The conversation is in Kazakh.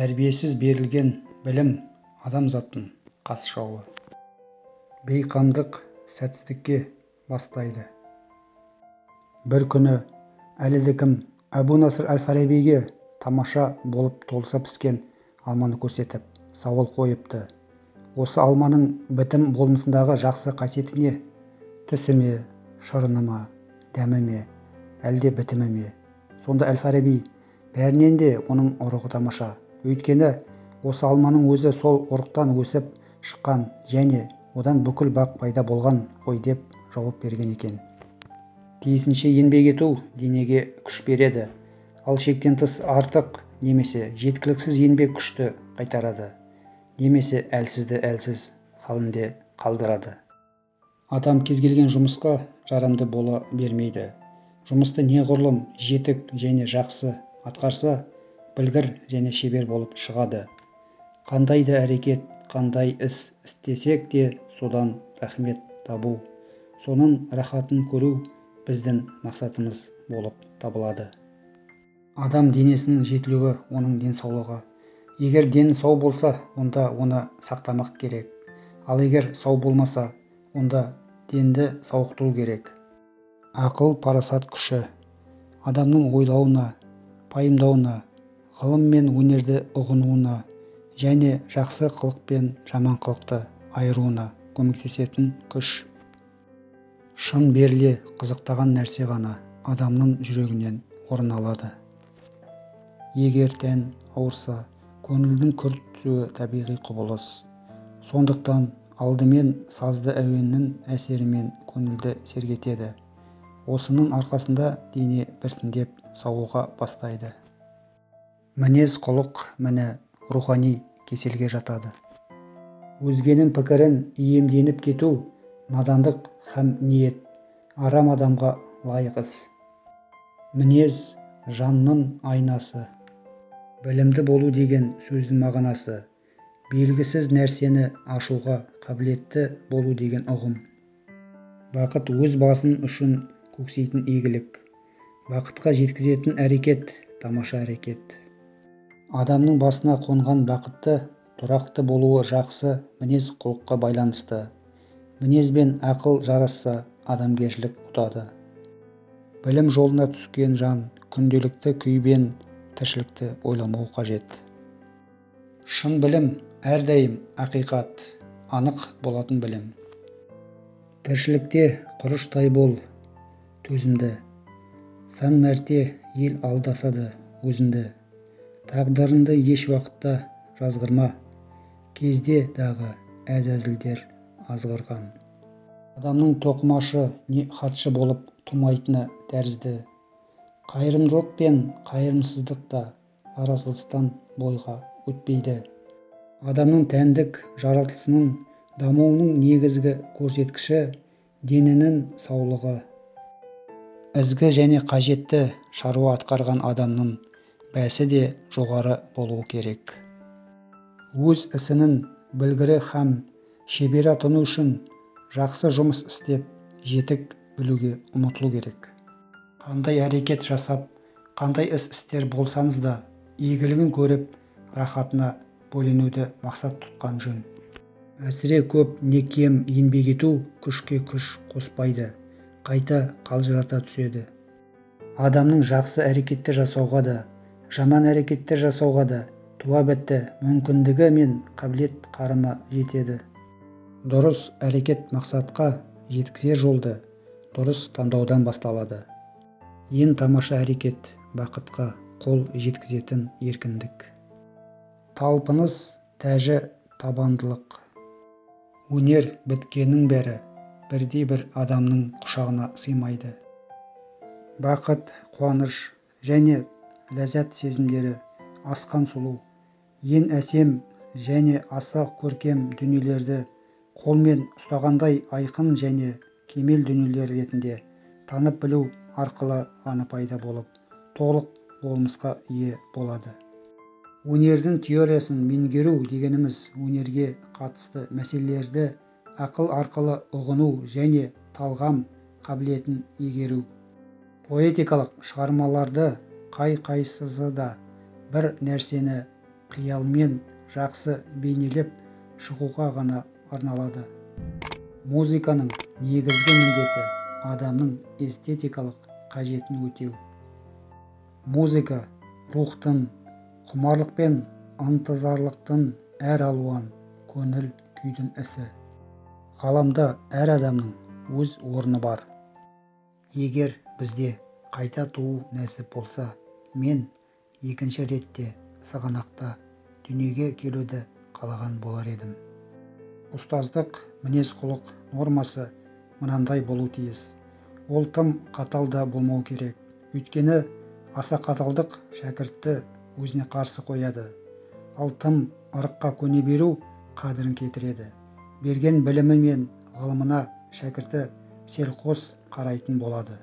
Тәрбиесіз берілген білім адамзаттың қас жауы. Бейқамдық сәтсіздікке бастайды. Бір күні әлідікім Әбу-Насыр әл-Фарабиге тамаша болып толыса піскен алманы көрсетіп, сауал қойыпты. Осы алманың бітім болмысындағы жақсы қасиеті не? Түсі ме, шырыны ма, дәмі ме, әлде бітімі ме? Сонда әл-Фараби, бәрінен де оның ұрығы тамаша. Өйткені осы алманың өзі сол ұрықтан өсіп шыққан және одан бүкіл бақ пайда болған ғой деп жауап берген екен. Тиісінше еңбек ету денеге күш береді, ал шектен тыс артық немесе жеткіліксіз еңбек күшті қайтарады, немесе әлсізді әлсіз халінде қалдырады. Адам кез келген жұмысқа жарамды бола бермейді. Жұмысты неғұрлым жетік және жақсы атқарса, білгір және шебер болып шығады. Қандай да әрекет, қандай іс істесек те содан рахмет табу, соның рахатын көру біздің мақсатымыз болып табылады. Адам денесінің жетілуі оның денсаулығы. Егер дені сау болса, онда оны сақтамақ керек. Ал егер сау болмаса, онда денді сауықтыру керек. Ақыл, парасат күші. Адамның ойлауына, пайымдауына, ғылым мен өнерді ұғынуына және жақсы қылық пен жаман қылықты айыруына көмектесетін күш. Шын беріле қызықтаған нәрсе ғана адамның жүрегінен орын алады. Егер тән ауырса, көңілдің күрт түсуі табиғи құбылыс. Сондықтан алдымен сазды әуеннің әсерімен көңілді сергетеді. Осының арқасында дене біртіндеп сауыға бастайды. Мінез құлық міні рухани кеселге жатады. Өзгенің пікірін иемденіп кету надандық һәм ниет, арам адамға лайық іс. Мінез жанның айнасы. Білімді болу деген сөздің мағынасы. Белгісіз нәрсені ашуға қабілетті болу деген ұғым. Бақыт өз басың үшін көксейтін игілік. Бақытқа жеткізетін әрекет, тамаша әрекет. Адамның басына қонған бақытты, тұрақты болуы жақсы мінез құлыққа байланысты. Мінез бен ақыл жарасса, адамгершілік ұтады. Білім жолына түскен жан күнделікті күйбен тіршілікті ойламау қажет. Шын білім әрдайым ақиқат, анық болатын білім. Тіршілікте құрыштай бол, төзімді. Сан мәрте ел алдасады өзіңді. Тағдырыңды еш уақытта жазғырма, кезде дағы әзәзілдер азғырған. Адамның тоқымашы не хатшы болып тумайтыны тәрізді. Қайырымдылық пен қайырымсыздық та жаратылыстан бойға өтпейді. Адамның тәндік жаратылысының дамуының негізгі көрсеткіші денінің саулығы. Ізгі және қажетті шаруа атқарған адамның бәсі де жоғары болуы керек. Өз ісінің білгірі һәм шебер атану үшін жақсы жұмыс істеп, жетік білуге ұмтылу керек. Қандай әрекет жасап, қандай іс істер болсаңыз да, игілігін көріп, рахатына бөленуді мақсат тұтқан жөн. Әсіре көп не кем еңбек ету күшке күш қоспайды, қайта қалжырата түседі. Адамның жақсы әрекеттер жасауға да, жаман әрекеттер жасауға да туа бітті мүмкіндігі мен қабілет қарымы жетеді. Дұрыс әрекет мақсатқа жеткізер жолды дұрыс таңдаудан басталады. Ең тамаша әрекет бақытқа қол жеткізетін еркіндік. Талпыныс тәжі табандылық. Өнер біткеннің бәрі бірдей бір адамның құшағына сыймайды. Бақыт, қуаныш және ләззат сезімдері асқан сұлу, ең әсем және аса көркем дүниелерді қолмен ұстағандай айқын және кемел дүниелер ретінде танып білу арқылы ғана пайда болып, толық болмысқа ие болады. Өнердің теориясын меңгеру дегеніміз өнерге қатысты мәселелерді ақыл арқылы ұғыну және талғам қабілетін игеру. Поэтикалық шығармаларды қай-қайсысы да бір нәрсені қиялмен жақсы бейнелеп шығуға ғана арналады. Музыканың негізгі міндеті адамның эстетикалық қажетін өтеу. Музыка рухтың, құмарлық пен ынтызарлықтың әр алуан көңіл күйдің ісі. Ғаламда әр адамның өз орны бар. Егер бізде қайта туу нәсіп болса, мен екінші ретте сығанақта дүниеге келуді қалаған болар едім. Ұстаздық мінез-құлық нормасы мынандай болу тиіс. Ол тым қатал да болмау керек. Өйткені аса қаталдық шәкіртті өзіне қарсы қояды. Ал тым ырыққа көне беру қадірін кетіреді. Берген білімі мен ғылымына шәкірті селқос қарайтын болады.